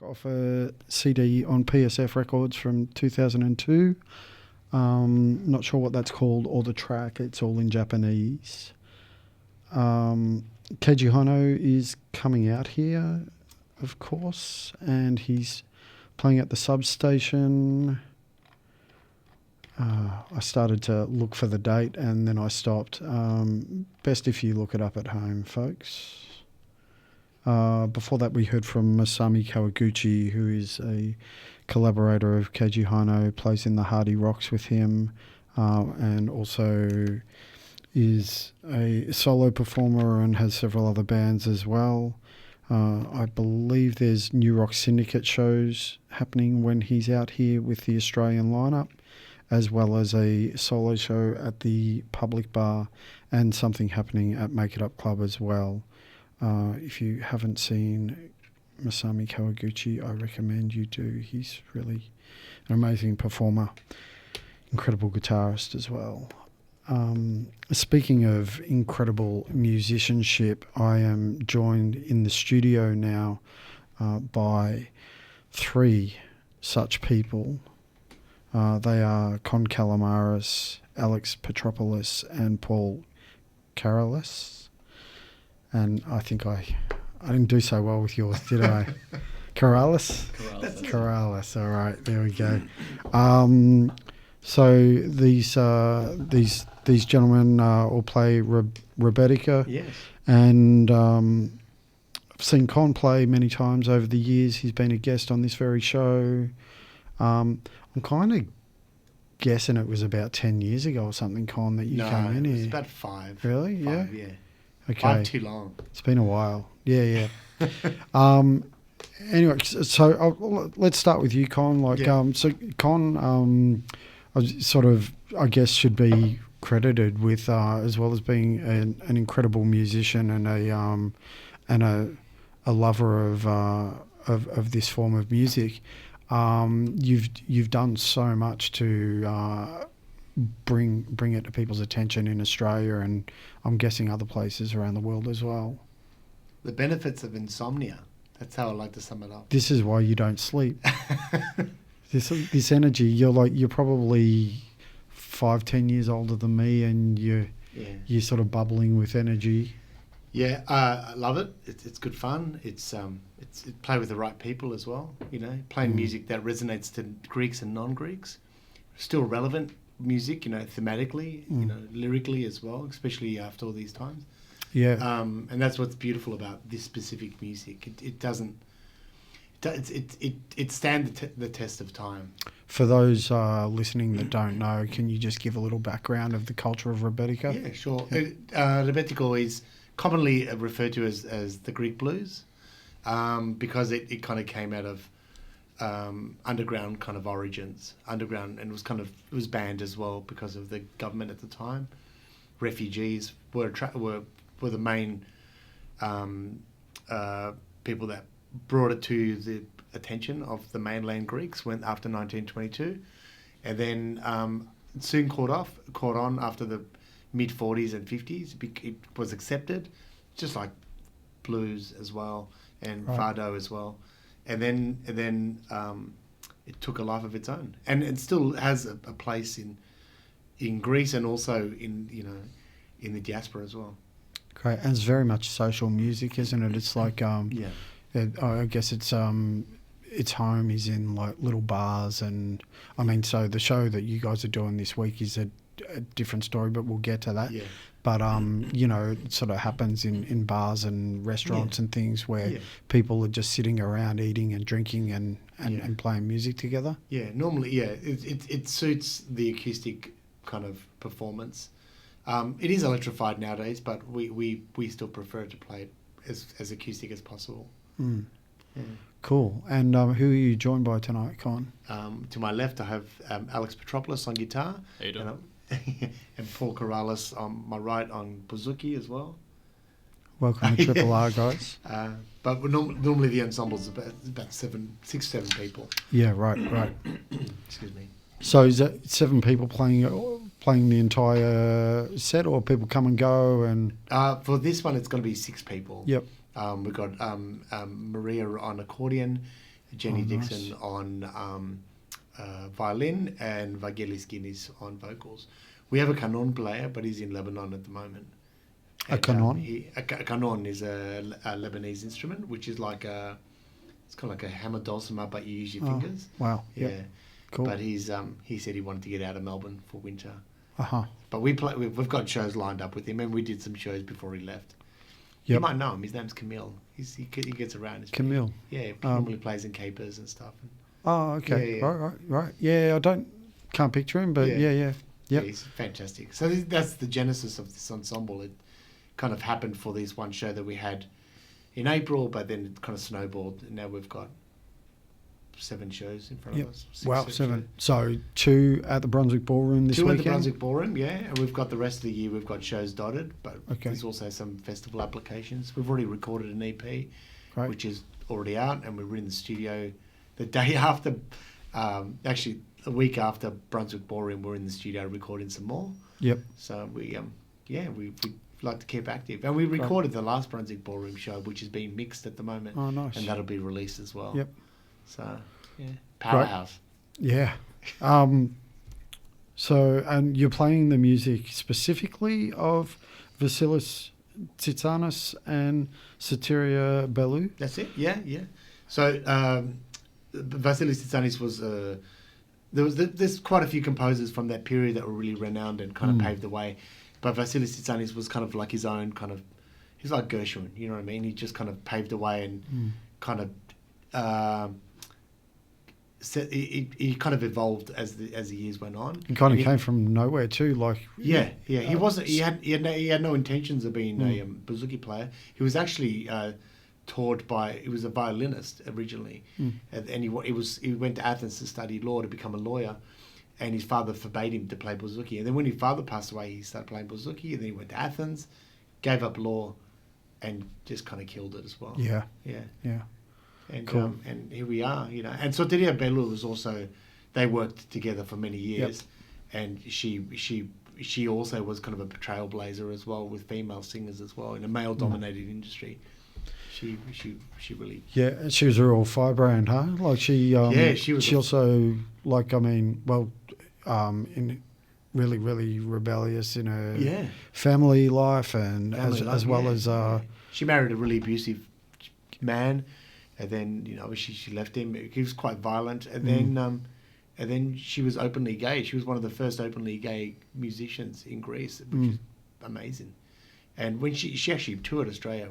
off a CD on PSF Records from 2002. Not sure what that's called or the track. It's all in Japanese. Keiji Hano is coming out here, of course, and he's playing at the Substation. I started to look for the date and then I stopped. Best if you look it up at home, folks. Before that, we heard from Masami Kawaguchi, who is a collaborator of Keiji Hano, plays in the Hardy Rocks with him, and also is a solo performer and has several other bands as well. I believe there's New Rock Syndicate shows happening when he's out here with the Australian lineup, as well as a solo show at the Public Bar and something happening at Make It Up Club as well. If you haven't seen Masami Kawaguchi, I recommend you do. He's really an amazing performer, incredible guitarist as well. Speaking of incredible musicianship, I am joined in the studio now by three such people. They are Con Kalamaras, Alex Petropoulos and Paul Karalis. And I think I didn't do so well with yours, did I? Karalis? Karalis. All right, there we go. So these gentlemen all play Rebetica. Yes. And I've seen Con play many times over the years. He's been a guest on this very show. I'm kind of guessing it was about 10 years ago or something, Con, that you came in here. No, it was about 5. Really? Five, yeah. Okay. 5 too long. It's been a while. Yeah. Anyway, so let's start with you, Con. So Con, I guess, should be credited with as well as being an incredible musician and a lover of this form of music. You've done so much to bring it to people's attention in Australia and I'm guessing other places around the world as well. The benefits of insomnia. That's how I like to sum it up. This is why you don't sleep. This energy, you're probably 5-10 years older than me and you're sort of bubbling with energy. Yeah, I love it. It's good fun. It's play with the right people as well, playing music that resonates to Greeks and non-Greeks. Still relevant music, thematically, lyrically as well, especially after all these times. Yeah. And that's what's beautiful about this specific music. It stands the test of time. For those listening that don't know, can you just give a little background of the culture of Rebetica? Yeah, sure. Rebetiko is commonly referred to as the Greek blues because it kind of came out of underground kind of origins, and it was banned as well because of the government at the time. Refugees were the main people that brought it to the attention of the mainland Greeks after 1922, and then soon caught on after the mid 40s and 50s. It was accepted, just like blues as well and fado as well. And then it took a life of its own, and it still has a place in Greece and also in the diaspora as well. Great, and it's very much social music, isn't it? It's like I guess its home is in like little bars, and so the show that you guys are doing this week is a different story, but we'll get to that. Yeah. But it sort of happens in bars and restaurants and things where people are just sitting around eating and drinking and playing music together. Yeah, normally, it suits the acoustic kind of performance. It is electrified nowadays, but we still prefer to play it as acoustic as possible. Mm. Yeah. Cool. And who are you joined by tonight, Con? To my left, I have Alex Petropoulos on guitar. How you doing? And Paul Karalis on my right on bouzouki as well. Welcome to Triple R, guys. But normally the ensemble's about 6-7 people. Yeah, right. Excuse me. So is that 7 people playing the entire set, or people come and go? And for this one, it's going to be 6 people. Yep. We've got Maria on accordion, Jenny nice. Dixon on violin, and Vangelis Guinness on vocals. We have a canon player, but he's in Lebanon at the moment. A canon? A canon is a Lebanese instrument, which is like it's kind of like a hammer dulcimer, but you use your fingers. Wow. Yeah. Yep. Cool. But he said he wanted to get out of Melbourne for winter. Uh-huh. But we've got shows lined up with him, and we did some shows before he left. Yep. You might know him. His name's Camille. He gets around. Camille. Yeah, he normally plays in capers and stuff. Oh, okay. Yeah. Right. Yeah, can't picture him, but yeah. Yep. Yeah, he's fantastic. So that's the genesis of this ensemble. It kind of happened for this one show that we had in April, but then it kind of snowballed, and now we've got 7 shows in front of us. 7. So 2 at the Brunswick Ballroom this weekend? 2 at the Brunswick Ballroom, yeah. And we've got the rest of the year, we've got shows dotted, but there's also some festival applications. We've already recorded an EP, which is already out, and we're in the studio the day after, actually a week after Brunswick Ballroom, we're in the studio recording some more. Yep. So we like to keep active. And we recorded the last Brunswick Ballroom show, which is being mixed at the moment. Oh, nice. And that'll be released as well. Yep. So, powerhouse. Yeah. So, and you're playing the music specifically of Vasilis Tsitsanis and Soteria Belou? That's it, yeah. So, Vasilis Tsitsanis was... there's quite a few composers from that period that were really renowned and kind of paved the way. But Vasilis Tsitsanis was kind of like his own kind of... He's like Gershwin, you know what I mean? He just kind of paved the way and kind of... he kind of evolved as the years went on. And kind of came from nowhere too, like... Yeah. He wasn't... He had no intentions of being a bouzouki player. He was actually... taught by, he was a violinist originally, and he went to Athens to study law to become a lawyer, and his father forbade him to play bouzouki. And then when his father passed away, he started playing bouzouki, and then he went to Athens, gave up law, and just kind of killed it as well. Yeah. And cool. And here we are, you know. And Soteria Belou was also, they worked together for many years, and she also was kind of a trailblazer as well with female singers as well in a male-dominated industry. She really... Yeah, she was a real firebrand, huh? Like she was... She also, like, I mean, in really, really rebellious in her family life and as well as... She married a really abusive man, and then, you know, she left him. He was quite violent, and then she was openly gay. She was one of the first openly gay musicians in Greece, which is amazing. And when she actually toured Australia...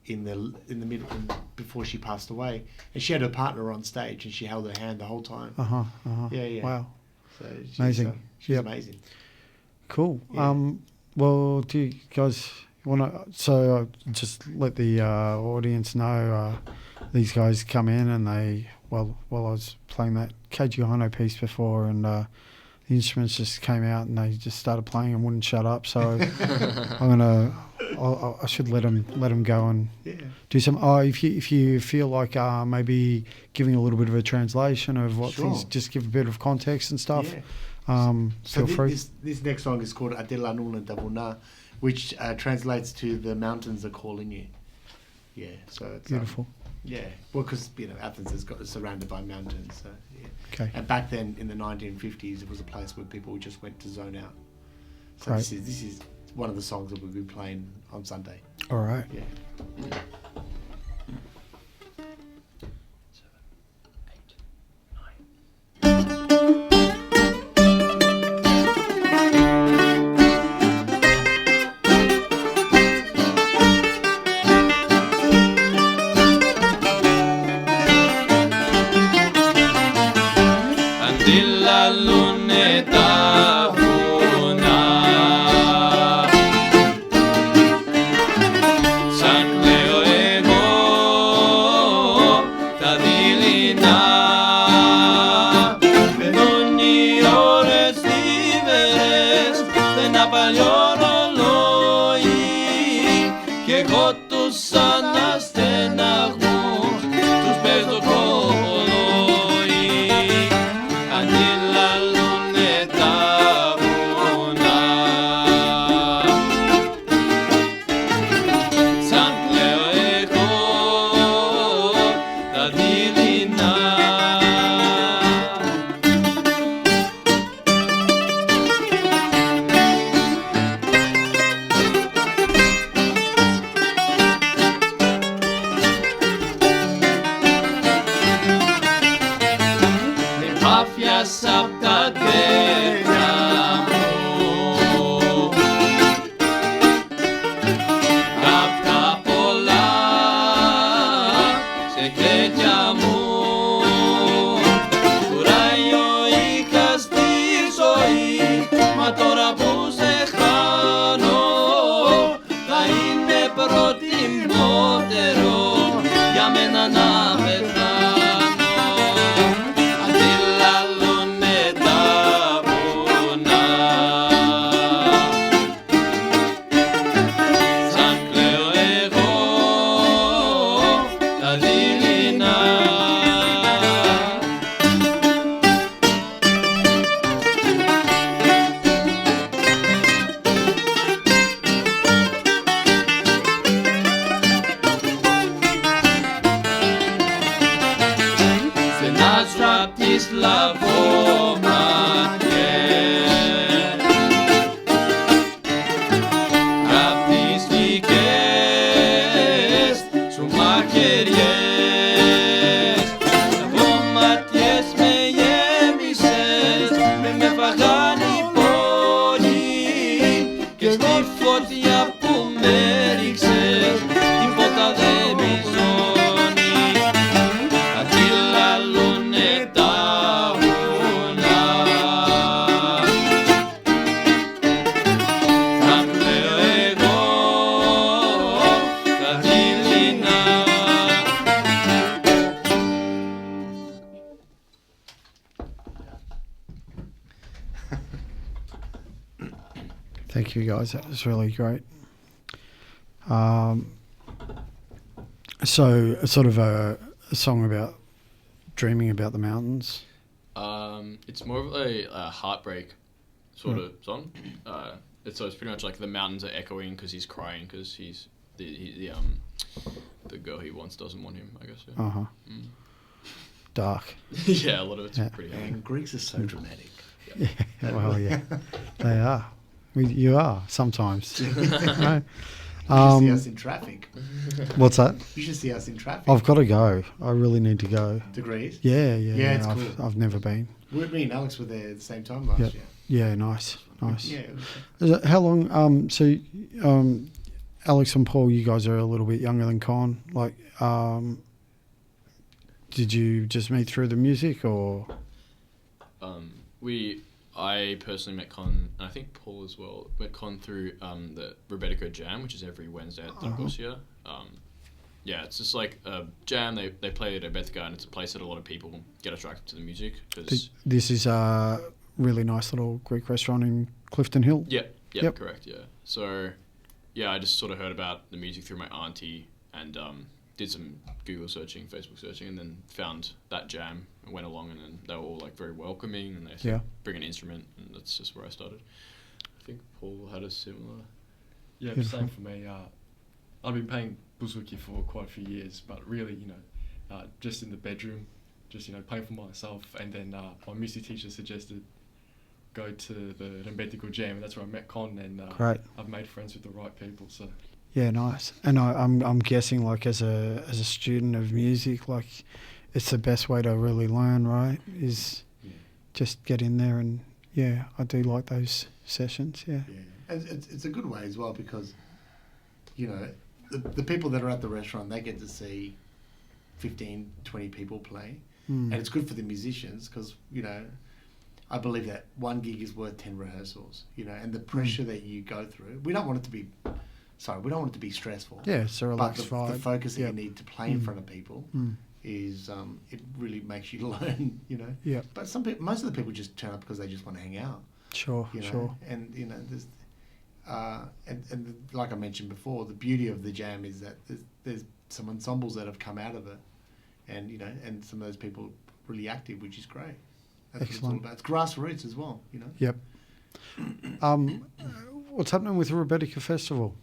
in the middle before she passed away, and she had her partner on stage and she held her hand the whole time. Yeah. Wow. So amazing. She's amazing. Cool. Yeah. Well, do you guys want to? So just let the audience know these guys come in and they I was playing that Keiji Hano piece before, and the instruments just came out and they just started playing and wouldn't shut up. So I should let them go and do some. If you feel like maybe giving a little bit of a translation of what things, just give a bit of context and stuff. Feel free. This next song is called Adela Nuna Davuna, which translates to "The Mountains Are Calling You." Yeah, so it's beautiful. Well, because Athens is surrounded by mountains. So okay. And back then in the 1950s, it was a place where people just went to zone out. So this is one of the songs that we'll be playing on Sunday. All right. Yeah. 7, 8, 9. Αντίλα luneta una San Leo τα δειλινά. Με πάφιασα απ' τα τέλεια μου, απ' τα πολλά σε κλαίτια μου. Κουράγιο είχα στη ζωή, μα τώρα που σε χάνω θα είναι προτιμότερο για μένα να πεθάνω. Αντιλαλούνε τα βουνά, σαν κλαίω εγώ τα δειλινά. Στενάζω απ' τις λαβόματιες, απ' τις γλυκές σου μαχαιριές. Λαβόματιες με γέμισες, με φαγάνει η πόλη και στη φωτιά που με ρίξες τίποτα δεν μιζώνει. Αντιλαλούνε τα βουνά, θα κλαίω εγώ τα δειλινά. Thank you, guys. That was really great. So, sort of a song about dreaming about the mountains. It's more of a heartbreak sort of song. So it's pretty much like the mountains are echoing because he's crying because he's the girl he wants doesn't want him, I guess. Yeah, Uh huh. Dark. yeah, a lot of it's Yeah. pretty heavy. And Greeks are so dramatic. Yeah, well, yeah, they are. You are sometimes. No? You should see us in traffic. What's that? You should see us in traffic. I've got to go. I really need to go. To Greece. Yeah. Yeah, it's I've, cool. I've never been. Me and Alex were there at the same time last Yep. year. Yeah, nice. Yeah. It was, Is it, how long? Alex and Paul, you guys are a little bit younger than Con. Like, did you just meet through the music, or? I personally met Con, and I think Paul as well, met Con through the Rebetiko Jam, which is every Wednesday at Dargosia. Yeah, it's just like a jam. They play at Rebetiko, and it's a place that a lot of people get attracted to the music. Cause This is a really nice little Greek restaurant in Clifton Hill. Yep, Yep. correct, yeah. So, yeah, I just sort of heard about the music through my auntie and did some Google searching, Facebook searching, and then found that jam and went along, and then they were all like very welcoming, and they said, Yeah. bring an instrument, and that's just where I started. I think Paul had a similar. Yeah, Beautiful. same for me. I've been playing buzuki for quite a few years, but really, just in the bedroom, just playing for myself. And then my music teacher suggested go to the Rembetiko Jam, and that's where I met Con, and Great. I've made friends with the right people. So Yeah, nice. And I'm guessing, like, as a student of music, like, it's the best way to really learn, right? Is just get in there, and yeah, I do like those sessions. Yeah. yeah. And it's a good way as well because, the people that are at the restaurant, they get to see 15, 20 people play. And it's good for the musicians because, I believe that one gig is worth 10 rehearsals, and the pressure that you go through. We don't want it to be stressful. Yeah, it's a But relaxed the vibe. focus that Yep. you need to play in front of people is it really makes you learn, Yep. But most of the people just turn up because they just want to hang out. Sure, sure. And there's and like I mentioned before, the beauty of the jam is that there's some ensembles that have come out of it, and and some of those people are really active, which is great. That's what it's all Excellent. about. It's grassroots as well, Yep. What's happening with the Rebetiko Festival?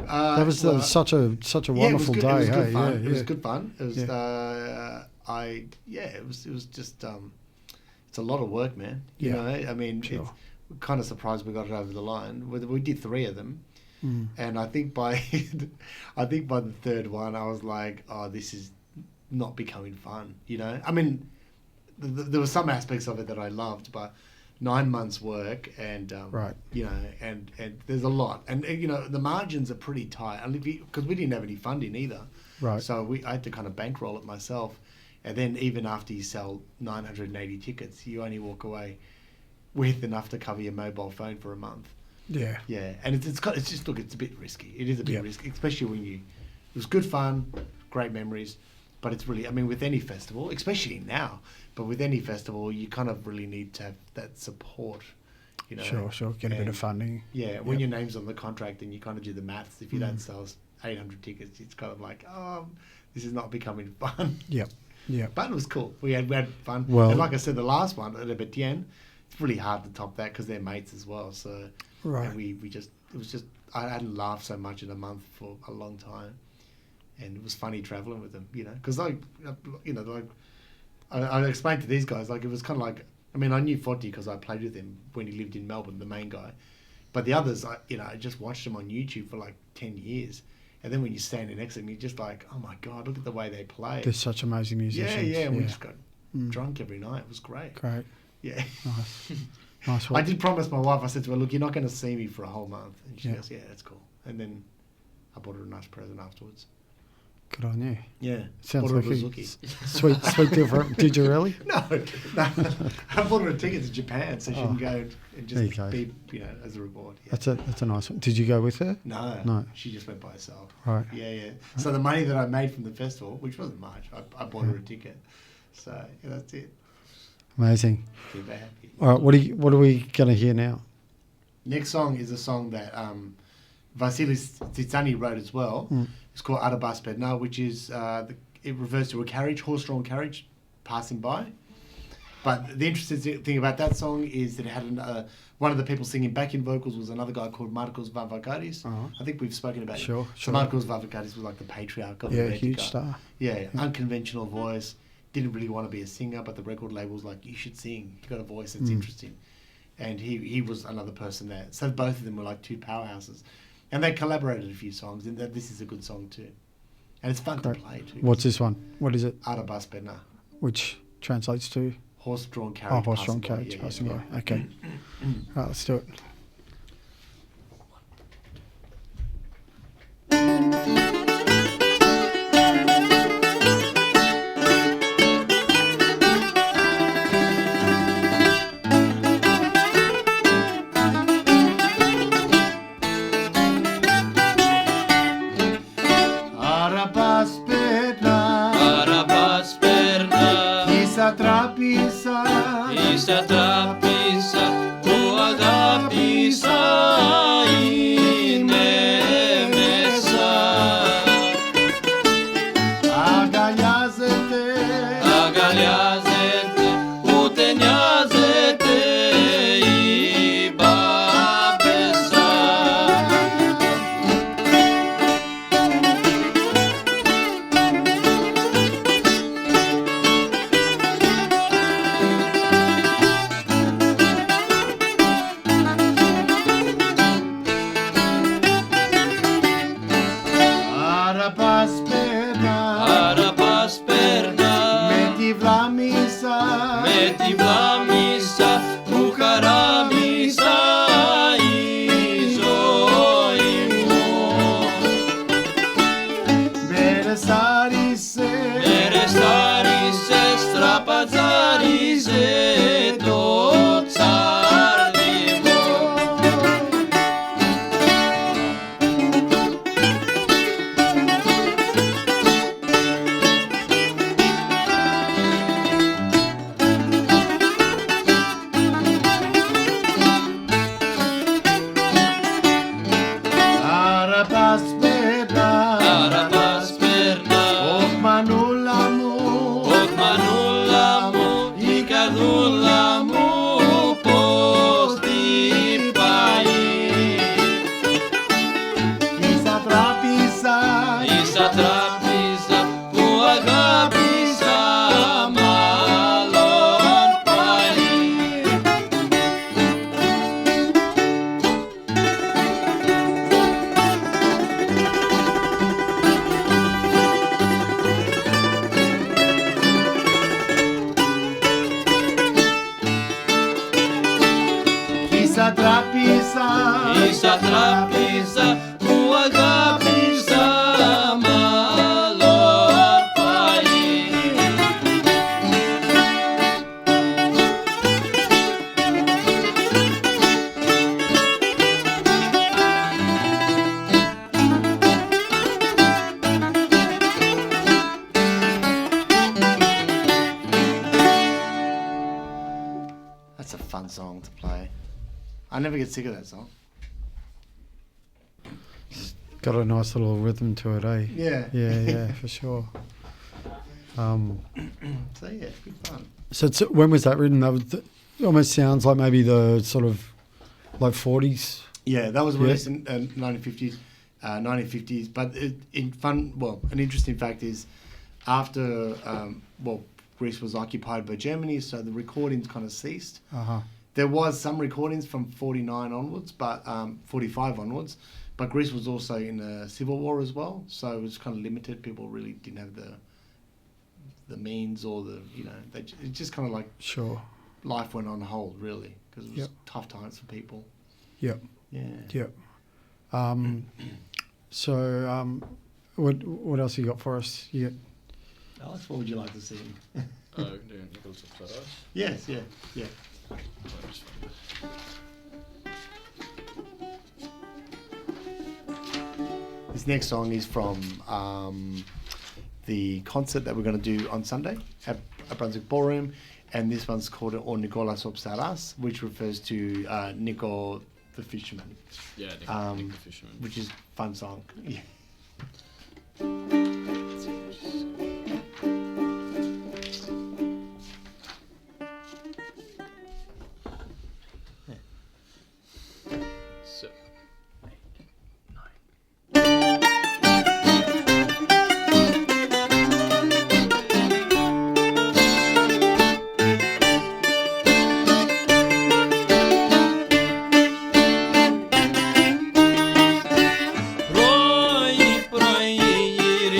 That was such a wonderful day. It was good Hey, fun. yeah, It was yeah. good fun. It was. It was just. It's a lot of work, man. You know, I mean, sure. we're kind of surprised we got it over the line. We did 3 of them, and I think by the third one, I was like, oh, this is not becoming fun. You know, I mean, there were some aspects of it that I loved, but 9 months work and Right. you know, and there's a lot, and you know, the margins are pretty tight, and because we didn't have any funding either, Right. so I had to kind of bankroll it myself. And then even after you sell 980 tickets, you only walk away with enough to cover your mobile phone for a month. Yeah. Yeah, and it's just, look, it's a bit risky. It is a bit Yeah. risky, especially when it was good fun, great memories, but it's really, I mean, with any festival, especially now, but with any festival, you kind of really need to have that support, you know. Sure. Get a bit of funding. Yeah, when your name's on the contract and you kind of do the maths, if you don't sell 800 tickets, it's kind of like, oh, this is not becoming fun. Yep. Yeah. But it was cool. We had fun. Well- and like I said, the last one at Etienne, it's really hard to top that because they're mates as well. So Right. and we just, it was just, I hadn't laughed so much in a month for a long time, and it was funny traveling with them, you know, because like, you know, like I explained to these guys, like it was kind of like, I mean, I knew Foti because I played with him when he lived in Melbourne, the main guy, but the others, I just watched them on YouTube for like 10 years. And then when you're standing next to them, you're just like, oh my God, look at the way they play. They're such amazing musicians. Yeah, and we just got drunk every night. It was great. Great. Yeah. Nice. Nice I work. did promise my wife, I said to her, look, you're not going to see me for a whole month. And she Yeah. goes, yeah, that's cool. And then I bought her a nice present afterwards. Good on you. Yeah. Sounds bought her like a a Bouzouki. sweet deal for Did you really? No. I bought her a ticket to Japan so she can go and There you just go. be, you know, as a reward. Yeah. That's a nice one. Did you go with her? No. No. She just went by herself. Right. Yeah. So the money that I made from the festival, which wasn't much, I bought her a ticket. So yeah, that's it. Amazing. Keep her happy. All right. What are we going to hear now? Next song is a song that Vasilis Tsitsani wrote as well. It's called Arabas Bedna, which is it refers to a carriage, horse-drawn carriage, passing by. But the interesting thing about that song is that it had one of the people singing backing vocals was another guy called Marcos Vavakaris. I think we've spoken about Sure, it. sure. So Marcos Vavakaris was like the patriarch of the Yeah, huge Retica. star. Yeah, unconventional voice. Didn't really want to be a singer, but the record label was like, you should sing. You got a voice that's interesting. And he was another person there. So both of them were like two powerhouses. And they collaborated a few songs, and this is a good song too. And it's fun to play too. What's this one? What is it? Arabas Bedna. Which translates to? Horse-drawn carriage. Horse-drawn passing by. carriage Yeah, passing yeah. by. Okay. Right, let's do it. Arabas Bedna. Arabas perna, Isa trapisa. isa τράπησα, που αγάπησα είναι μέσα. Αγκαλιάζεται. Αγκαλιάζεται, ούτε νοιάζεται η μπάμπεσα. Arabas Bedna. Αραπάς περνά, Με τη βλάμισα. με τη βλάμισα που χαράμισα η ζωή μου. Μπερεσάρισε. Ερεστάρισε, στραπατζάρισε το τσάρδι μου. Arabas Bedna. Αραπάς περνά, Ωχ μανούλα μου. ωχ μανούλα μου, η καρδούλα μου πώς την πάει. Isa τράπεζα που αγάπησα μάλλον πάει. That's a fun song to play. I never get sick of that song. Got a nice little rhythm to it, eh? Yeah. Yeah, for sure. So yeah, good fun. So when was that written? That was it almost sounds like maybe the sort of like 40s. Yeah, that was released in 1950s. 1950s. But an interesting fact is, after Greece was occupied by Germany, so the recordings kind of ceased. There was some recordings from 49 onwards, but 45 onwards. But Greece was also in a civil war as well, so it was kind of limited. People really didn't have the means or it just kind of like Sure. life went on hold really because it was Yep. tough times for people. Yep. Yeah. Yep. So what else you got for us? Yeah. Alex, what would you like to see? Do Nicholas of Petropoulos. Yes, yeah. This next song is from the concert that we're going to do on Sunday at Brunswick Ballroom, and this one's called O Nikolas Opsaras, which refers to Nico the Fisherman. Yeah, Nick the Fisherman. Which is a fun song. Yeah. So, Πρωί πρωί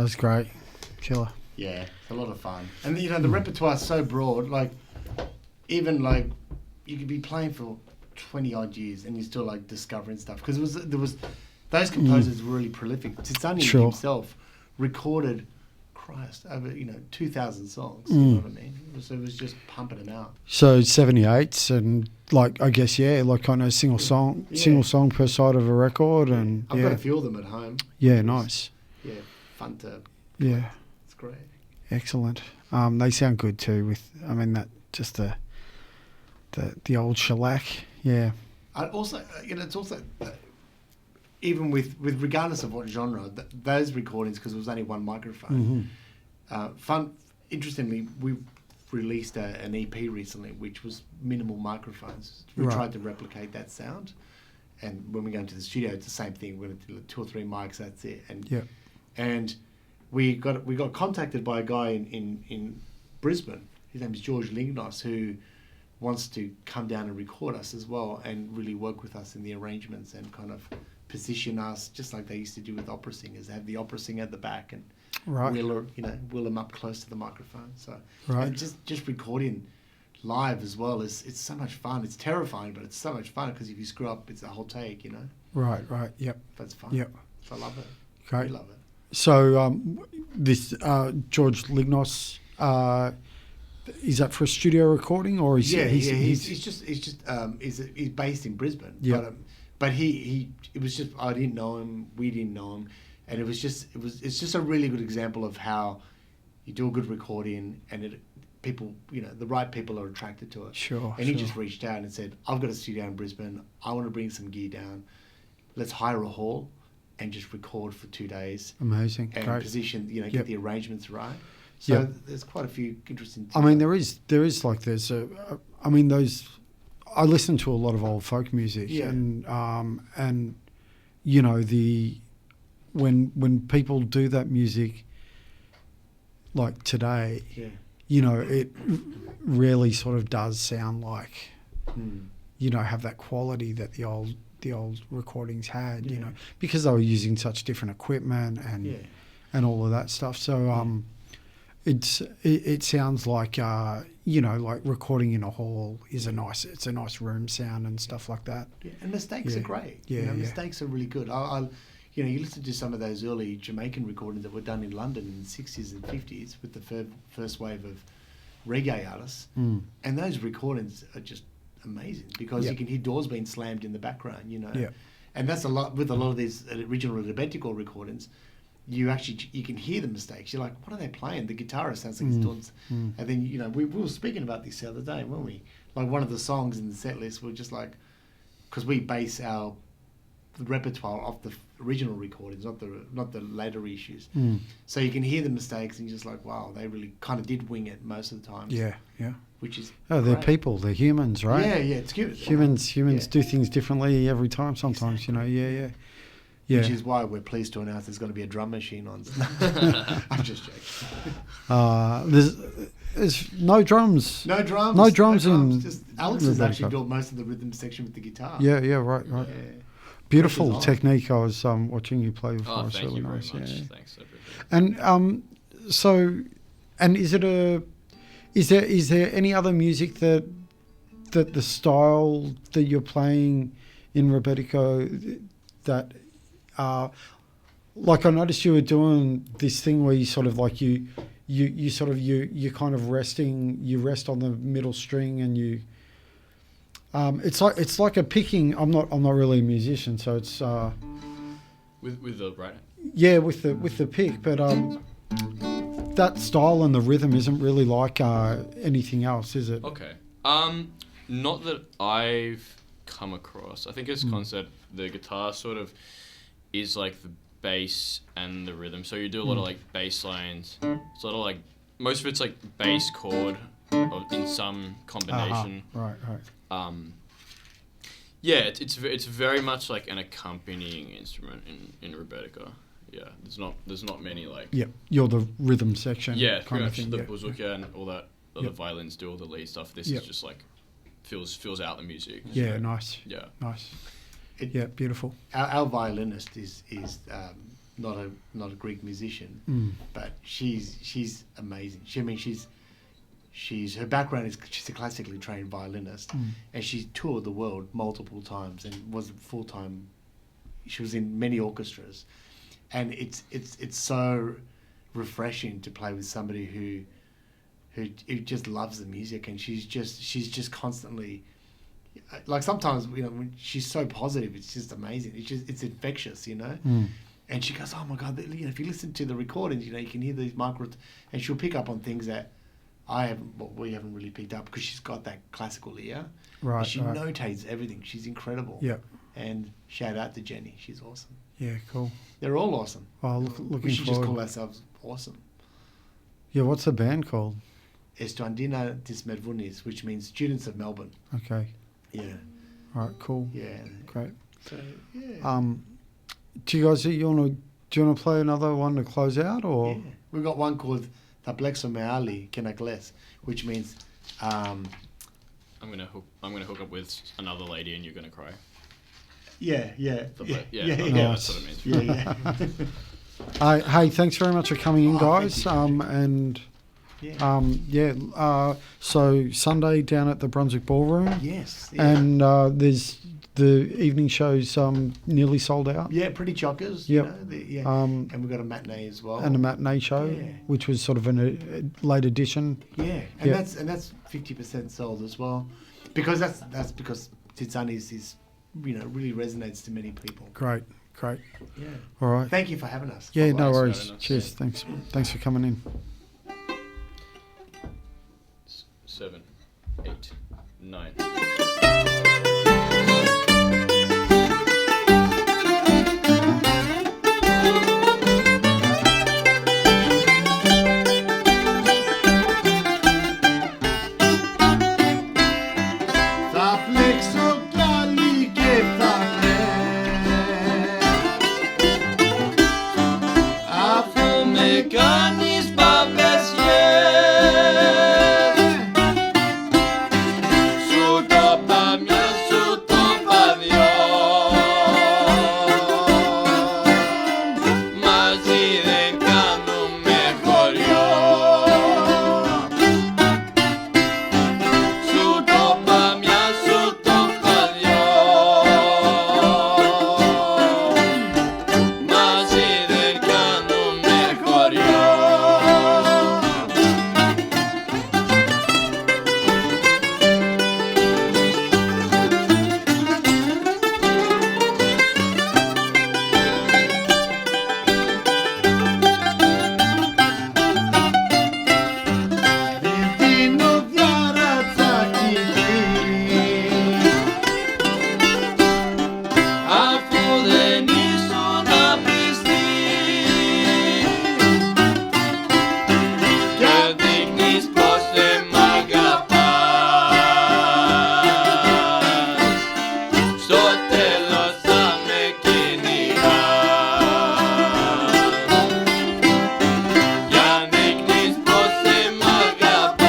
That was great. Killer. Yeah, it's a lot of fun. And you know, the repertoire's so broad. Like, even like, you could be playing for 20 odd years and you're still like discovering stuff, because there was those composers were really prolific. Tizani himself recorded, Christ, over 2,000 songs. You know what I mean? It was just pumping them out. So 78s and like, I guess, like kind of single song per side of a record. And I've got a few of them at home. Yeah, nice. Yeah, fun to. Yeah, it's great. Excellent. They sound good too. That just the old shellac. Yeah. I also, it's also even with regardless of what genre, those recordings, because it was only one microphone. Fun. Interestingly, we released an EP recently, which was minimal microphones. We tried to replicate that sound, and when we go into the studio, it's the same thing. We're going to do 2 or 3 mics. That's it. And we got contacted by a guy in Brisbane. His name is George Lignos, who wants to come down and record us as well, and really work with us in the arrangements and kind of position us just like they used to do with opera singers. They have the opera singer at the back and wheel them up close to the microphone. So and just recording live as well it's so much fun. It's terrifying, but it's so much fun, because if you screw up, it's a whole take. Right. Yep. But it's fun. Yep. So I love it. Great. I love it. So this George Lignos, is that for a studio recording, or is he's based in Brisbane? Yeah. But it was just, I didn't know him, we didn't know him, and it's just a really good example of how you do a good recording and people, the right people are attracted to it. Sure. And he just reached out and said, I've got a studio in Brisbane, I want to bring some gear down, let's hire a hall and just record for 2 days. Amazing. And great. Position, get the arrangements right. So there's quite a few interesting things. I listen to a lot of old folk music, and when people do that music like today, it really sort of does sound like have that quality that the old recordings had, because they were using such different equipment and all of that stuff. So it sounds like like recording in a hall is a nice room sound and stuff like that. Yeah, and mistakes are great. Mistakes are really good. You listen to some of those early Jamaican recordings that were done in London in the 60s and 50s with the first wave of reggae artists, and those recordings are just amazing, because you can hear doors being slammed in the background, and that's a lot with a lot of these original Rebetiko recordings. You can hear the mistakes. You're like, what are they playing? The guitarist sounds like he's doing. And then we were speaking about this the other day, weren't we? Like, one of the songs in the set list, we're just like, because we base our repertoire off the original recordings, not the later issues. So you can hear the mistakes, and you're just like, wow, they really kind of did wing it most of the time. Yeah. Which is they're people, they're humans, right? Yeah, it's good. Humans do things differently every time. Sometimes, Yeah. Which is why we're pleased to announce there's going to be a drum machine on. I'm just joking. There's no drums. No drums. No drums. Just Alex has actually built most of the rhythm section with the guitar. Yeah, right. Yeah. Beautiful technique. I was watching you play before. Thank really you very nice. much. Yeah. Thanks, I appreciate it. And is there any other music that the style that you're playing in Rebetiko that like I noticed you were doing this thing where you sort of like you kind of rest on the middle string, and you it's like a picking. I'm not really a musician, so it's with the right. Yeah, with the pick, but that style and the rhythm isn't really like anything else, is it? Okay. Not that I've come across. I think as concept, the guitar sort of is like the bass and the rhythm. So you do a lot of like bass lines. It's a lot of like, most of it's like bass chord in some combination. Right. Yeah, it's very much like an accompanying instrument in Rebetiko. Yeah, there's not many like. Yeah, you're the rhythm section. Yeah, kind of thing. The bouzouki and all that. The violins do all the lead stuff. This is just like fills out the music. Yeah, so, nice. Yeah, nice. Beautiful. Our violinist is not a Greek musician, Mm. but she's amazing. She's her background is she's a classically trained violinist, and she's toured the world multiple times and was full time. She was in many orchestras, and it's so refreshing to play with somebody who just loves the music, and she's just constantly, like, sometimes, you know, when she's so positive, it's just amazing. It's infectious, you know. And she goes, oh my God, you know, if you listen to the recordings, you know, you can hear these micros, and she'll pick up on things that we haven't really picked up, because she's got that classical ear. Right. And she right. notates everything. She's incredible. Yeah. And shout out to Jenny. She's awesome. Yeah. Cool. They're all awesome. Oh, looking We should just forward. call ourselves awesome. Yeah. What's the band called? Estuandina dis Melbournes, which means students of Melbourne. Okay. Yeah. All right. Cool. Yeah. Great. So, yeah. Do you guys want to play another one to close out, or? Yeah. We've got one called Ta Plexo Meali Kenakles, which means I'm gonna hook up with another lady and you're gonna cry. yeah. That's what it means. Yeah. Hey, thanks very much for coming in, guys. Thank you. And Yeah. so Sunday down at the Brunswick Ballroom. Yes. Yeah. And there's the evening shows nearly sold out. Yeah, pretty chockers. Yep. You know, and we've got a matinee as well. And a matinee show, Yeah. which was sort of a late edition. Yeah, and that's 50% sold as well, because that's because Titsanis is, you know, really resonates to many people. Great. Yeah. All right. Thank you for having us. Yeah, no Thanks for worries. having us. Cheers. Thanks for coming in. 7, 8, 9. Θα πλέξω κι άλλη και θα Αφού με κάνεις παπεσιές, σου το πα μια, σου το πα δυο, μαζί δεν κάνουμε χωριό. Σου το πα μια, σου το πα δυο, μαζί δεν κάνουμε χωριό. δίνω διαρατσάκι. Αφού δεν ήσουν απιστή και δείχνεις πως δεν μ' αγαπάς, στο τέλος θα με κυνηγάς. Για δείχνεις πως δεν μ' αγαπάς,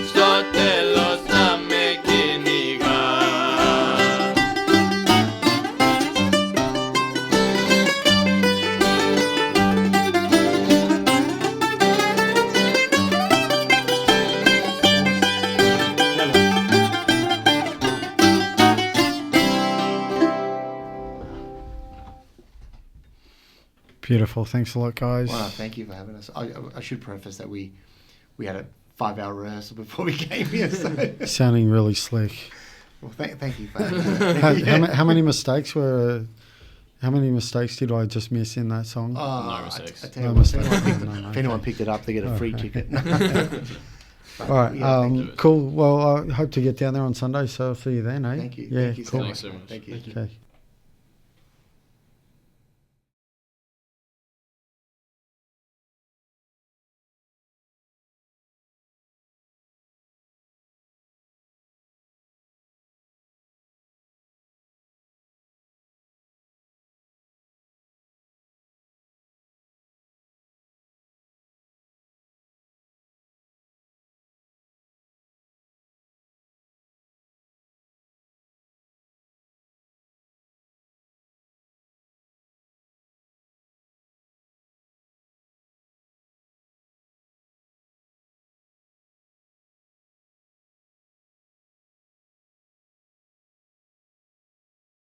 στο τέλος θα με κυνηγάς. Beautiful. Thanks a lot, guys. Wow, thank you for having us. I should preface that we had a 5-hour rehearsal before we came here. So, Sounding really slick. well, thank you for having us. How many mistakes were? How many mistakes did I just miss in that song? No mistakes. I tell you No what, if mistakes. anyone No, if anyone okay. picked it up, they get a free ticket. All right. Yeah, thank you. Cool. Well, I hope to get down there on Sunday, so I'll see you then, eh? Thank you. Yeah. Thank you so cool. much. Thanks so much. Thank you. Thank you. Okay.